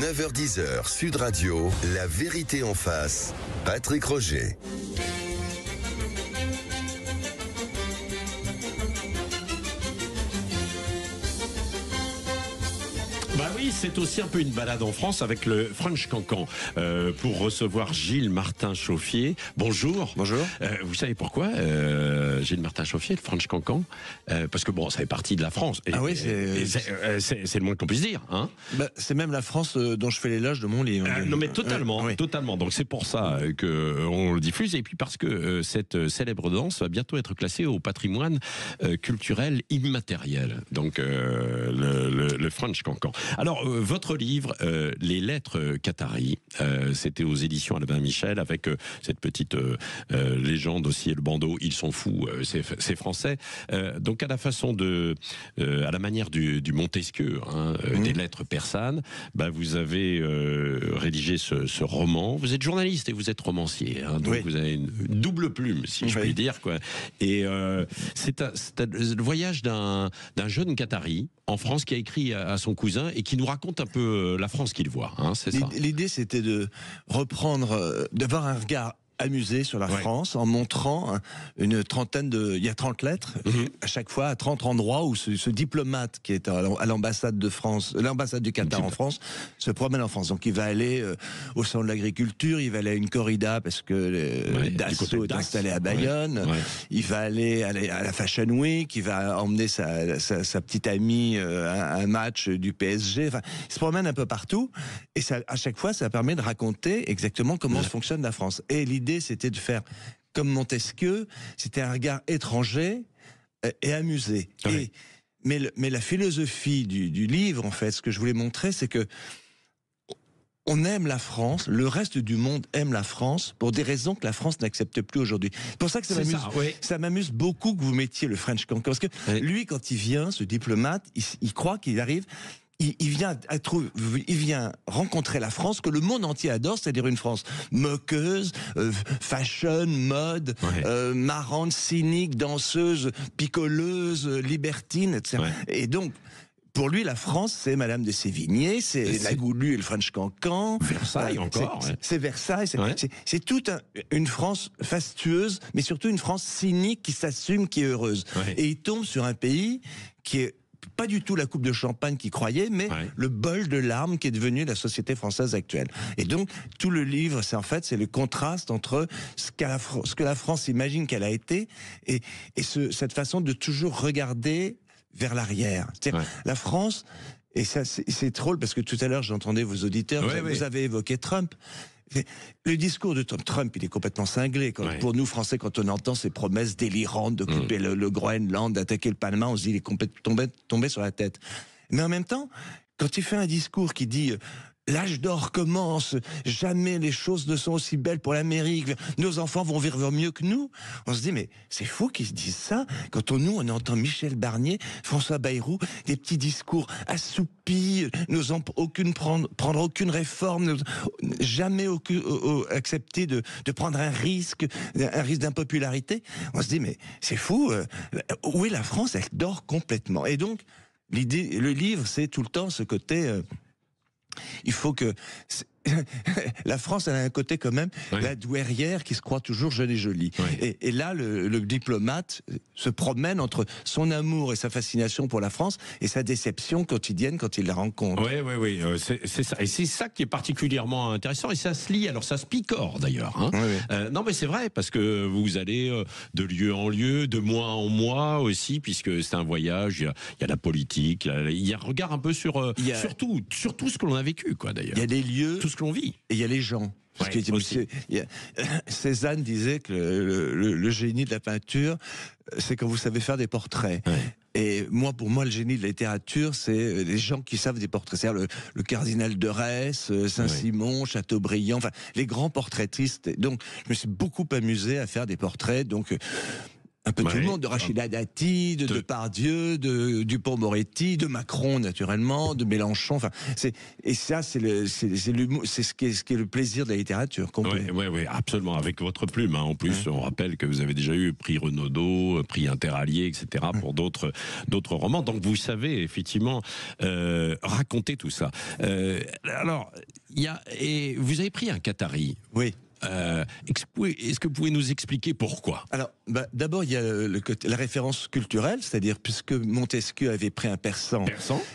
9h-10h, Sud Radio, La Vérité en face, Patrick Roger. Bah oui, c'est aussi un peu une balade en France avec le French Cancan pour recevoir Gilles Martin Chauffier. Bonjour. Bonjour. Vous savez pourquoi Gilles Martin Chauffier, le French Cancan parce que bon, ça fait partie de la France. Et, oui, c'est le moins qu'on puisse dire. Hein, c'est même la France dont je fais l'éloge de mon livre. Non mais totalement, oui. totalement. Donc c'est pour ça qu'on le diffuse et puis parce que cette célèbre danse va bientôt être classée au patrimoine culturel immatériel. Donc le French Cancan. Alors, votre livre, Les Lettres Qataries, c'était aux éditions Albin Michel, avec cette petite légende aussi, le bandeau, ils sont fous, c'est français. Donc, à la façon à la manière du Montesquieu, des lettres persanes, vous avez rédigé ce roman. Vous êtes journaliste et vous êtes romancier, donc vous avez une double plume, si je puis dire, quoi. Et c'est le voyage d'un jeune Qatari en France qui a écrit à son cousin et qui nous raconte un peu la France qu'il voit, c'est ça. L'idée, c'était de reprendre, d'avoir un regard amusé sur la France en montrant une trentaine il y a 30 lettres, à chaque fois à 30 endroits où ce diplomate qui est à l'ambassade de France, l'ambassade du Qatar en France, se promène en France. Donc il va aller au salon de l'agriculture, il va aller à une corrida parce que Dassault est installé à Bayonne, il va aller à la Fashion Week, il va emmener sa petite amie à un match du PSG, enfin, il se promène un peu partout et ça, à chaque fois ça permet de raconter exactement comment fonctionne la France. Et l'idée, c'était de faire comme Montesquieu, c'était un regard étranger et amusé. Mais la philosophie du livre, en fait, ce que je voulais montrer, c'est que on aime la France, le reste du monde aime la France pour des raisons que la France n'accepte plus aujourd'hui. C'est pour ça que ça m'amuse beaucoup que vous mettiez le French Cancan. Parce que lui, quand il vient, ce diplomate, il croit qu'il arrive... Il vient rencontrer la France que le monde entier adore, c'est-à-dire une France moqueuse, fashion, mode, marrante, cynique, danseuse, picoleuse, libertine, etc. Et donc, pour lui, la France, c'est Madame de Sévigné, c'est la Goulue et le French Cancan. Versailles encore. C'est Versailles. C'est toute une France fastueuse, mais surtout une France cynique qui s'assume, qui est heureuse. Et il tombe sur un pays qui est pas du tout la coupe de champagne qu'il croyait, mais le bol de larmes qui est devenu la société française actuelle. Et donc, tout le livre, c'est le contraste entre ce que la France imagine qu'elle a été et cette façon de toujours regarder vers l'arrière. La France, et ça, c'est drôle parce que tout à l'heure, j'entendais vos auditeurs, vous avez évoqué Trump. Le discours de Trump, il est complètement cinglé. Pour nous, Français, quand on entend ces promesses délirantes d'occuper le Groenland, d'attaquer le Panama, on se dit il est complètement tombé sur la tête. Mais en même temps, quand il fait un discours qui dit l'âge d'or commence, jamais les choses ne sont aussi belles pour l'Amérique, nos enfants vont vivre mieux que nous, on se dit mais c'est fou qu'ils se disent ça. Quand on entend Michel Barnier, François Bayrou, des petits discours assoupis, prendre aucune réforme, jamais accepter de prendre un risque d'impopularité. On se dit mais c'est fou, où est la France? Elle dort complètement. Et donc le livre, c'est tout le temps ce côté... il faut que... La France, elle a un côté quand même, la douairière qui se croit toujours jeune et jolie. Et là, le diplomate se promène entre son amour et sa fascination pour la France et sa déception quotidienne quand il la rencontre. Oui, c'est ça. Et c'est ça qui est particulièrement intéressant. Et ça se lit, alors ça se picore d'ailleurs. Non, mais c'est vrai, parce que vous allez de lieu en lieu, de mois en mois aussi, puisque c'est un voyage, il y a la politique, il y a un regard un peu sur tout ce que l'on a vécu, quoi, d'ailleurs. Il y a des lieux... Tout ce que l'on vit. Et il y a les gens. Cézanne disait que le génie de la peinture, c'est quand vous savez faire des portraits. Et pour moi, le génie de la littérature, c'est les gens qui savent des portraits. C'est-à-dire le cardinal de Retz, Saint-Simon, Chateaubriand, enfin, les grands portraitistes. Donc, je me suis beaucoup amusé à faire des portraits. Donc, un peu tout le monde, de Rachida Dati, de Depardieu, de Dupond-Moretti, de Macron naturellement, de Mélenchon. Enfin, c'est ce qui est le plaisir de la littérature complet. Oui, absolument. Avec votre plume, hein. En plus, on rappelle que vous avez déjà eu prix Renaudot, prix Interallié, etc. pour d'autres romans. Donc vous savez effectivement raconter tout ça. Alors, et vous avez pris un Qatari. Oui. Est-ce que vous pouvez nous expliquer pourquoi? Alors, d'abord, il y a la référence culturelle, c'est-à-dire puisque Montesquieu avait pris un persan.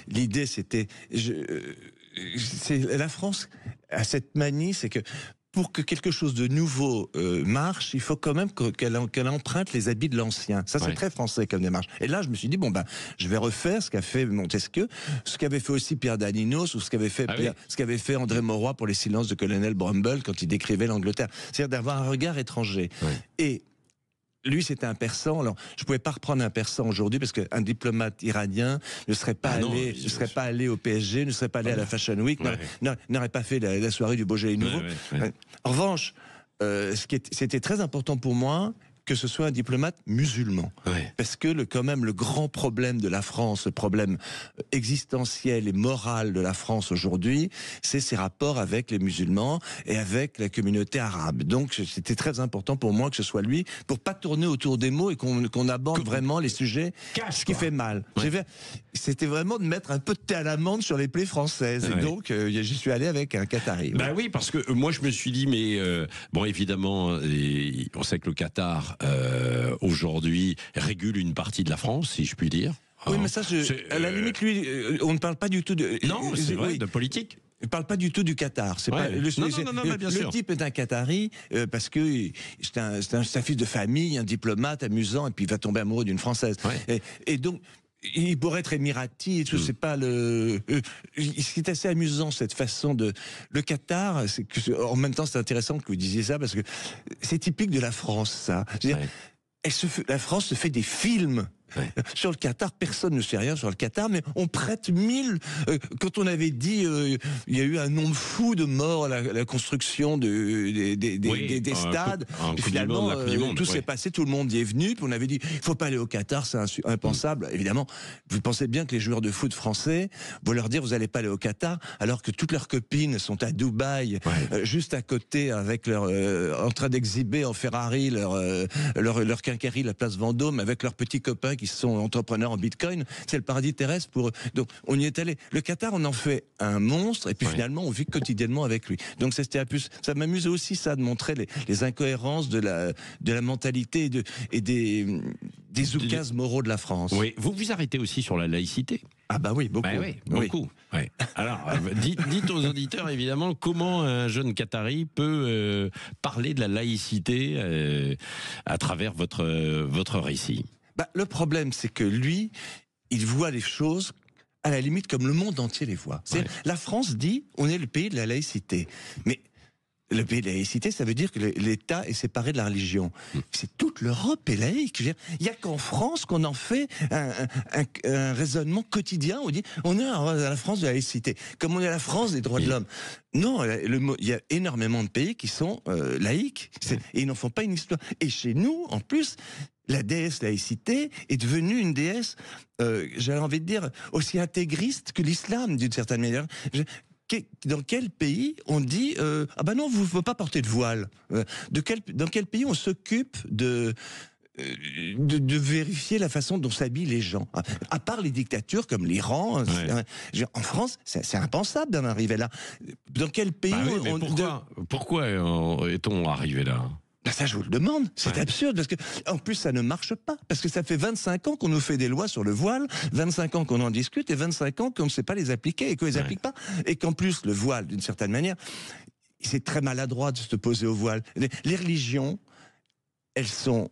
L'idée, c'était, la France a cette manie, c'est que pour que quelque chose de nouveau marche, il faut quand même qu'elle emprunte les habits de l'ancien. Ça, c'est très français comme démarche. Et là, je me suis dit, je vais refaire ce qu'a fait Montesquieu, ce qu'avait fait aussi Pierre Daninos, ou ce qu'avait fait André Mauroy pour les silences de Colonel Brumble quand il décrivait l'Angleterre. C'est-à-dire d'avoir un regard étranger. Et lui, c'était un persan. Alors, je pouvais pas reprendre un persan aujourd'hui parce qu'un diplomate iranien ne serait pas allé au PSG, ne serait pas allé à la Fashion Week, n'aurait pas fait la soirée du Beaujolais Nouveau. En revanche, c'était très important pour moi que ce soit un diplomate musulman. Parce que quand même le grand problème de la France, le problème existentiel et moral de la France aujourd'hui, c'est ses rapports avec les musulmans et avec la communauté arabe. Donc c'était très important pour moi que ce soit lui, pour pas tourner autour des mots et qu'on aborde vraiment les sujets, ce qui fait mal. C'était vraiment de mettre un peu de thé à l'amande sur les plaies françaises. Et donc j'y suis allé avec un Qatari. Oui, parce que moi je me suis dit, mais bon, évidemment, on sait que le Qatar aujourd'hui régule une partie de la France, si je puis dire. Oui, mais ça, à la limite, lui, on ne parle pas du tout de... Non, c'est vrai, de politique. Il ne parle pas du tout du Qatar. C'est pas, le type est un Qatari parce que c'est un fils de famille, un diplomate amusant, et puis il va tomber amoureux d'une Française. Et donc... il pourrait être émirati et tout, c'est pas le... Ce qui est assez amusant, cette façon de... Le Qatar, en même temps c'est intéressant que vous disiez ça, parce que c'est typique de la France, ça. La France se fait des films sur le Qatar. Personne ne sait rien sur le Qatar, mais on prête 1000. Quand on avait dit, il y a eu un nombre fou de morts à la construction des stades. Finalement, tout s'est passé, tout le monde y est venu. Puis on avait dit, il faut pas aller au Qatar, c'est impensable. Évidemment, vous pensez bien que les joueurs de foot français, vous leur dire, vous allez pas aller au Qatar, alors que toutes leurs copines sont à Dubaï, juste à côté, avec en train d'exhiber en Ferrari leur quincaillerie, la place Vendôme, avec leurs petits copains qui sont entrepreneurs en Bitcoin. C'est le paradis terrestre pour eux. Donc, on y est allé. Le Qatar, on en fait un monstre, et puis finalement, on vit quotidiennement avec lui. Donc, ça m'amuse aussi, ça, de montrer les incohérences de la mentalité et des oukases moraux de la France. Oui. Vous vous arrêtez aussi sur la laïcité. Ah bah oui, beaucoup. Beaucoup. Oui. Alors, dites aux auditeurs, évidemment, comment un jeune Qatari peut parler de la laïcité à travers votre récit. Le problème, c'est que lui, il voit les choses à la limite comme le monde entier les voit. La France dit, on est le pays de la laïcité. Mais le pays de la laïcité, ça veut dire que l'État est séparé de la religion. C'est toute l'Europe est laïque. Il n'y a qu'en France qu'on en fait un raisonnement quotidien. On dit, on est à la France de la laïcité, comme on est à la France des droits de l'homme. Non, il y a énormément de pays qui sont laïques, et ils n'en font pas une histoire. Et chez nous, en plus, la déesse laïcité est devenue une déesse, j'avais envie de dire, aussi intégriste que l'islam, d'une certaine manière. Dans quel pays on dit ah ben non, vous ne pouvez pas porter de voile? Dans quel pays on s'occupe de vérifier la façon dont s'habillent les gens, à part les dictatures comme l'Iran? En France, c'est impensable d'en arriver là. Dans quel pays pourquoi est-on arrivé là? Ça, je vous le demande. C'est absurde, parce que, en plus, ça ne marche pas. Parce que ça fait 25 ans qu'on nous fait des lois sur le voile, 25 ans qu'on en discute, et 25 ans qu'on ne sait pas les appliquer, et qu'on les applique pas. Et qu'en plus, le voile, d'une certaine manière, c'est très maladroit de se poser au voile. Les religions, elles sont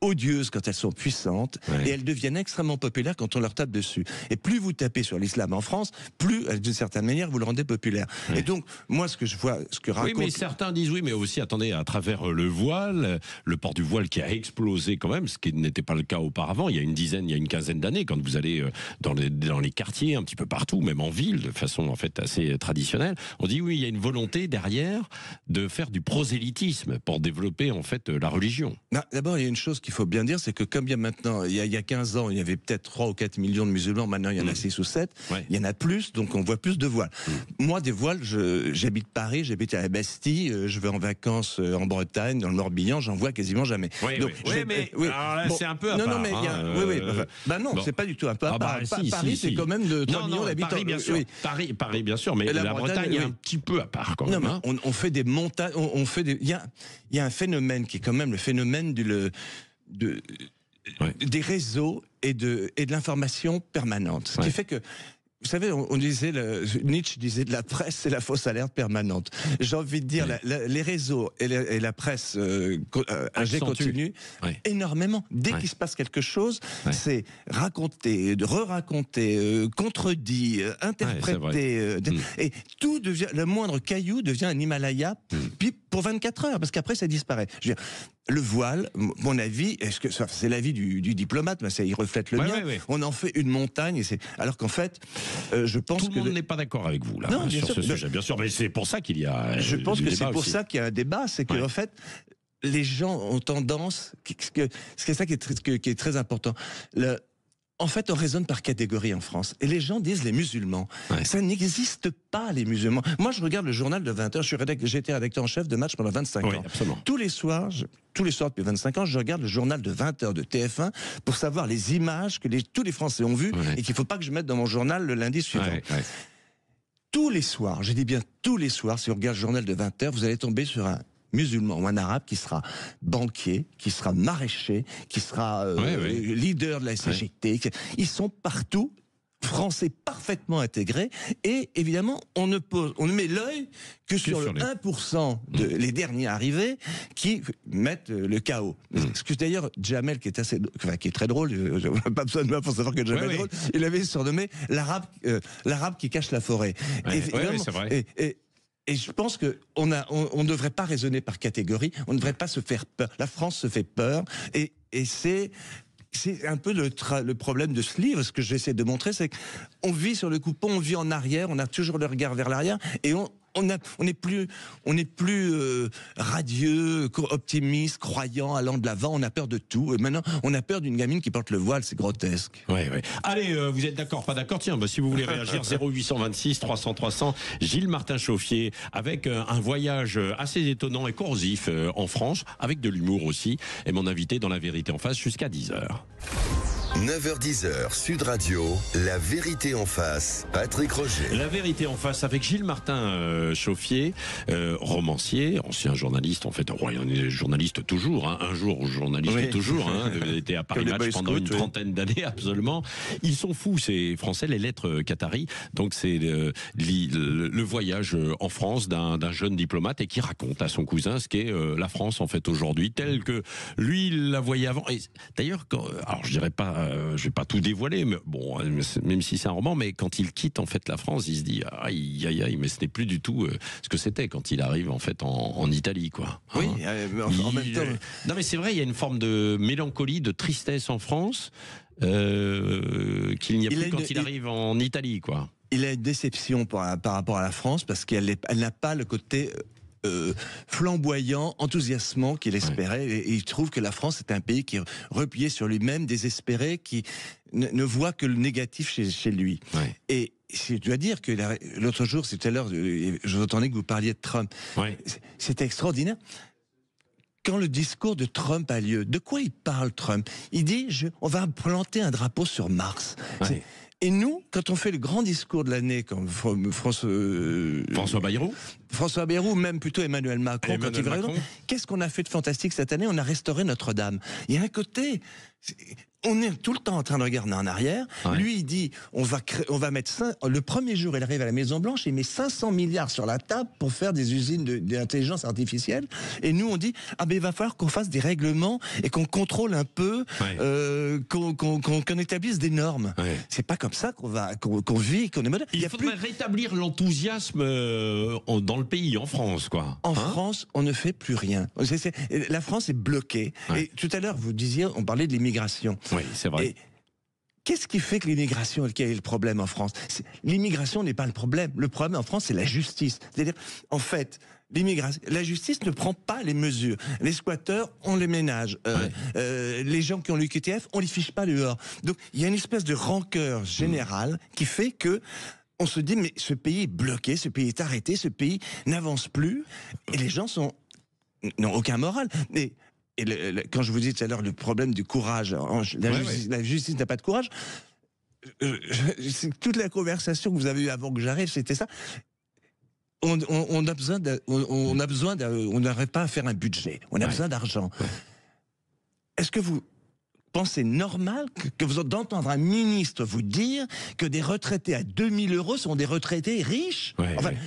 odieuses quand elles sont puissantes, et elles deviennent extrêmement populaires quand on leur tape dessus. Et plus vous tapez sur l'islam en France, plus, d'une certaine manière, vous le rendez populaire. Et donc, moi, ce que je vois, ce que raconte... Oui, mais certains disent oui, mais aussi, attendez, à travers le voile, le port du voile qui a explosé quand même, ce qui n'était pas le cas auparavant, il y a une quinzaine d'années, quand vous allez dans les quartiers, un petit peu partout, même en ville, de façon en fait assez traditionnelle, on dit oui, il y a une volonté derrière de faire du prosélytisme pour développer en fait la religion. D'abord, il y a une chose qu'il faut bien dire, c'est que comme il y a maintenant, il y a 15 ans, il y avait peut-être 3 ou 4 millions de musulmans, maintenant il y en a 6 ou 7, il y en a plus, donc on voit plus de voiles. Moi, des voiles, j'habite Paris, j'habite à la Bastille, je vais en vacances en Bretagne, dans le Morbihan, j'en vois quasiment jamais. Donc, alors là, c'est un peu à part. Non, c'est pas du tout un peu à part. Paris, c'est quand même de 3 millions d'habitants. Paris, bien sûr. Paris, bien sûr, mais la Bretagne est un petit peu à part quand même. Non, mais on fait des montagnes, il y a un phénomène qui est quand même le phénomène des réseaux et de l'information permanente. Ce qui fait que, vous savez, on disait, Nietzsche disait de la presse, c'est la fausse alerte permanente. J'ai envie de dire, les réseaux et la presse continue énormément. Dès qu'il se passe quelque chose, c'est raconter, re-raconter, contredit, interpréter. Et tout devient, le moindre caillou devient un Himalaya, puis pour 24 heures, parce qu'après ça disparaît. Je veux dire, le voile, mon avis, c'est l'avis du diplomate, mais il reflète le mien. On en fait une montagne, alors qu'en fait, je pense que... Tout le monde n'est pas d'accord avec vous, là, sur ce sujet, bien sûr, mais c'est pour ça qu'il y a... Je pense que c'est pour ça qu'il y a un débat, c'est qu'en fait, les gens ont tendance... C'est ça qui est très important. En fait, on raisonne par catégorie en France. Et les gens disent les musulmans. Ça n'existe pas, les musulmans. Moi, je regarde le journal de 20h. J'ai été rédacteur en chef de match pendant 25 ans. Absolument. Tous les soirs depuis 25 ans, je regarde le journal de 20h de TF1 pour savoir les images que tous les Français ont vues et qu'il ne faut pas que je mette dans mon journal le lundi suivant. Tous les soirs, je dis bien tous les soirs, si vous regardez le journal de 20h, vous allez tomber sur un musulman ou un arabe qui sera banquier, qui sera maraîcher, qui sera leader de la CGT. Ils sont partout, français parfaitement intégrés, et évidemment, on ne met l'œil que sur le 1% les derniers arrivés qui mettent le chaos. Ce que d'ailleurs, Jamel, qui est très drôle, je n'ai pas besoin de moi pour savoir que Jamel est drôle, il avait surnommé l'arabe qui cache la forêt. C'est vrai. Et je pense qu'on ne devrait pas raisonner par catégorie, on ne devrait pas se faire peur. La France se fait peur, et c'est un peu le problème de ce livre. Ce que j'essaie de montrer, c'est qu'on vit sur le coupon, on vit en arrière, on a toujours le regard vers l'arrière, et on n'est plus radieux, optimiste, croyant, allant de l'avant. On a peur de tout. Et maintenant, on a peur d'une gamine qui porte le voile. C'est grotesque. Allez, vous êtes d'accord, pas d'accord? Tiens, si vous voulez réagir, 0826 300 300. Gilles Martin Chauffier, avec un voyage assez étonnant et corrosif en France, avec de l'humour aussi, est mon invité dans La Vérité en face jusqu'à 10h. 9h-10h, Sud Radio, La Vérité en face, Patrick Roger. La Vérité en face avec Gilles Martin Chauffier, romancier, ancien journaliste, en fait, il est journaliste toujours, un jour journaliste toujours, il était à Paris Match pendant une trentaine d'années, absolument. Ils sont fous, ces Français, les lettres Qatari. Donc c'est le voyage en France d'un jeune diplomate et qui raconte à son cousin ce qu'est la France, en fait, aujourd'hui, telle que lui la voyait avant. Et d'ailleurs, alors je dirais pas, je vais pas tout dévoiler, mais bon, même si c'est un roman, mais quand il quitte en fait la France, il se dit aïe aïe aïe, mais ce n'est plus du tout ce que c'était quand il arrive en fait en Italie, quoi. Oui, en même temps. Non, mais c'est vrai, il y a une forme de mélancolie, de tristesse en France qu'il n'y a plus quand il arrive en Italie, quoi. Il a une déception par rapport à la France parce qu'elle n'a pas le côté flamboyant, enthousiasmant qu'il espérait, et il trouve que la France est un pays qui est replié sur lui-même, désespéré, qui ne voit que le négatif chez lui. Et je dois dire que l'autre jour, c'est tout à l'heure, je vous entendais que vous parliez de Trump. C'était extraordinaire. Quand le discours de Trump a lieu, de quoi il parle, Trump? Il dit, on va planter un drapeau sur Mars. Et nous, quand on fait le grand discours de l'année, comme François Bayrou, même plutôt Emmanuel Macron, qu'est-ce qu'on a fait de fantastique cette année? On a restauré Notre-Dame. Il y a un côté... On est tout le temps en train de regarder en arrière. Lui, il dit, on va mettre le premier jour, il arrive à la Maison Blanche, il met 500 milliards sur la table pour faire des usines d'intelligence artificielle. Et nous, on dit, il va falloir qu'on fasse des règlements et qu'on contrôle un peu, qu'on établisse des normes. C'est pas comme ça qu'on vit, qu'on est moderne. Il faudrait rétablir l'enthousiasme dans le pays, en France, quoi. En France, on ne fait plus rien. La France est bloquée. Et tout à l'heure, vous disiez, on parlait de l'immigration. Oui, c'est vrai. Et qu'est-ce qui fait que l'immigration, quel est le problème en France? L'immigration n'est pas le problème. Le problème en France, c'est la justice. C'est-à-dire, en fait, l'immigration. La justice ne prend pas les mesures. Les squatteurs, on les ménage. Les gens qui ont le QTF, on les fiche pas dehors. Donc, il y a une espèce de rancœur générale qui fait que on se dit, mais ce pays est bloqué, ce pays est arrêté, ce pays n'avance plus, et les gens n'ont aucun moral. Quand je vous dis tout à l'heure le problème du courage, la justice n'a pas de courage. Toute la conversation que vous avez eue avant que j'arrive, c'était ça. On n'arrive pas à faire un budget. On a besoin d'argent. Est-ce que vous pensez normal que vous d'entendre un ministre vous dire que des retraités à 2000 € sont des retraités riches?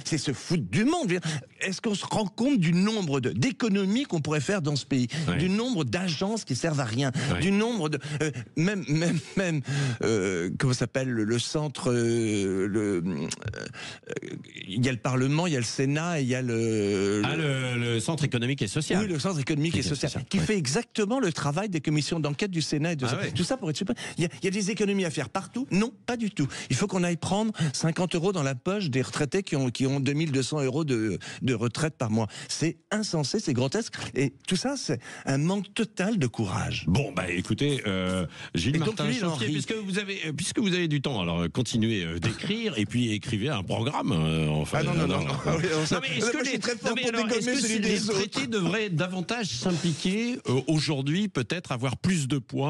C'est se foutre du monde. Est-ce qu'on se rend compte du nombre d'économies qu'on pourrait faire dans ce pays, du nombre d'agences qui servent à rien, du nombre de même comment s'appelle le centre, il y a le Parlement, il y a le Sénat, et il y a le centre économique et social. Oui, le centre économique et social, qui fait exactement le travail des commissions d'enquête du Sénat et de tout ça pour être super. Il y a des économies à faire partout? Non, pas du tout. Il faut qu'on aille prendre 50 € dans la poche des retraités qui ont 2200 € de retraite par mois. C'est insensé, c'est grotesque. Et tout ça, c'est un manque total de courage. Bon, écoutez, Gilles Martin-Chauffier, puisque vous avez du temps, alors continuez d'écrire et puis écrivez un programme. Non, mais est-ce que les retraités devraient davantage s'impliquer aujourd'hui, peut-être avoir plus de poids,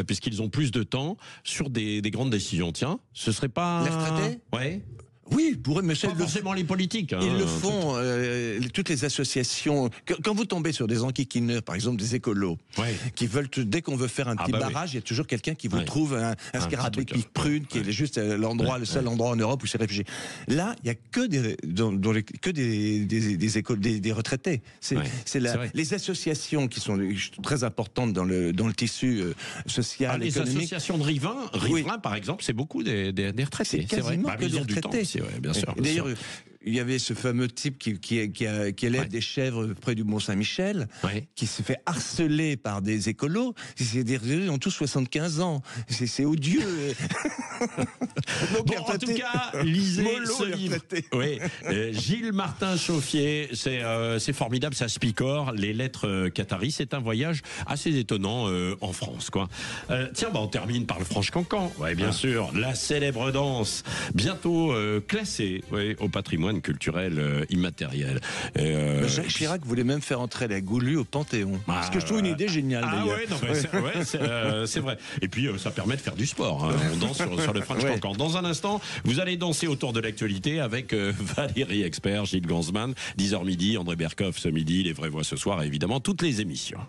puisqu'ils ont plus de temps, sur des grandes décisions? Tiens, ce serait pas... Les retraités? Oui, pour eux, mais pas forcément les politiques. Ils le font, toutes les associations. Quand vous tombez sur des enquiquineurs, par exemple des écolos, qui veulent, dès qu'on veut faire un petit barrage, il y a toujours quelqu'un qui vous trouve un scarabée qui prude, qui est juste le seul endroit en Europe où c'est réfugié. Là, il n'y a que des écoles, des retraités. Les associations qui sont très importantes dans le tissu social, économique. Les associations de riverains, par exemple, c'est beaucoup des retraités. C'est quasiment que des retraités. Bien sûr. D'ailleurs, il y avait ce fameux type qui élève des chèvres près du Mont-Saint-Michel, qui se fait harceler par des écolos. Ils ont tous 75 ans. C'est odieux. En tout cas, lisez ce livre. Gilles Martin-Chauffier, c'est formidable, ça se picore. Les lettres Qataris, c'est un voyage assez étonnant en France, quoi. Tiens, on termine par le Franche-Cancan. Bien sûr, la célèbre danse, bientôt classée au patrimoine culturel immatériel. Jacques Chirac voulait même faire entrer la Goulue au Panthéon. Ce que je trouve une idée géniale, d'ailleurs. C'est vrai. Et puis, ça permet de faire du sport. On danse sur le Franche-Cancan. Dans un instant, vous allez danser autour de l'actualité avec Valérie Expert, Gilles Gansman, 10h midi, André Berkoff ce midi, Les Vraies Voix ce soir et évidemment toutes les émissions.